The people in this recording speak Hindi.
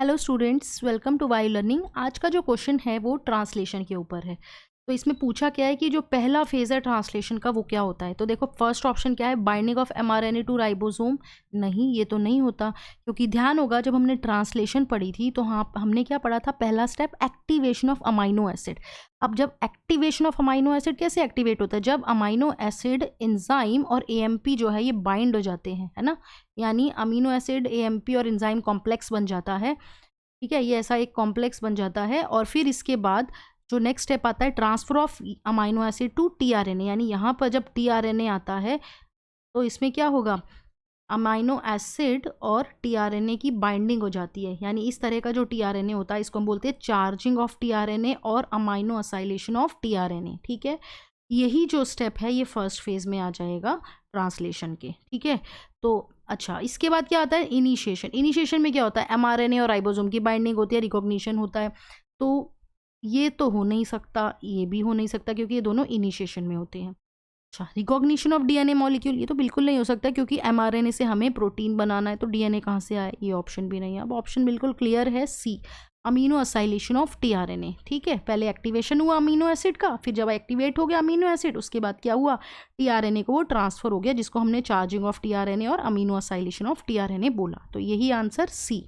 Hello students, welcome to Y learning. आज का जो क्वेश्चन है वो ट्रांसलेशन के ऊपर है। तो इसमें पूछा क्या है कि जो पहला फेज़ है ट्रांसलेशन का वो क्या होता है। तो देखो, फर्स्ट ऑप्शन क्या है, binding of mRNA to ribosome. नहीं, ये तो नहीं होता, क्योंकि ध्यान होगा जब हमने ट्रांसलेशन पढ़ी थी तो हाँ हमने क्या पढ़ा था, पहला step activation of amino acid. अब जब एक्टिवेशन ऑफ अमाइनो एसिड कैसे एक्टिवेट होता है, जब अमाइनो एसिड एंजाइम और एएमपी जो है ये बाइंड हो जाते हैं, है ना। यानी अमीनो एसिड एएमपी और एंजाइम कॉम्प्लेक्स बन जाता है। ठीक है, ये ऐसा एक कॉम्प्लेक्स बन जाता है और फिर इसके बाद जो नेक्स्ट स्टेप आता है transfer of amino acid to tRNA. यानी यहाँ पर जब टीआरएनए आता है तो इसमें क्या होगा, अमाइनो एसिड और टीआरएनए की बाइंडिंग हो जाती है। यानी इस तरह का जो टीआरएनए होता है इसको हम बोलते हैं चार्जिंग ऑफ टीआरएनए और अमाइनो असाइलेशन ऑफ टीआरएनए। ठीक है, यही जो स्टेप है ये फर्स्ट फेज में आ जाएगा ट्रांसलेशन के। ठीक है, तो अच्छा, इसके बाद क्या आता है, इनिशिएशन। इनिशिएशन में क्या होता है, एमआरएनए और राइबोसोम की बाइंडिंग होती है, रिकॉग्निशन होता है। तो ये तो हो नहीं सकता, ये भी हो नहीं सकता, क्योंकि ये दोनों इनिशिएशन में होते हैं। अच्छा, रिकॉग्निशन ऑफ डीएनए मॉलिक्यूल, ये तो बिल्कुल नहीं हो सकता, क्योंकि एमआरएनए से हमें प्रोटीन बनाना है, तो डीएनए कहाँ से आए, ये ऑप्शन भी नहीं है। अब ऑप्शन बिल्कुल क्लियर है, सी, अमीनो असाइलेशन ऑफ टीआरएनए। ठीक है, पहले एक्टिवेशन हुआ अमीनो एसिड का, फिर जब एक्टिवेट हो गया अमीनो एसिड उसके बाद क्या हुआ, टीआरएनए को वो ट्रांसफर हो गया, जिसको हमने चार्जिंग ऑफ टीआरएनए और अमीनो असाइलेशन ऑफ टीआरएनए बोला। तो यही आंसर सी।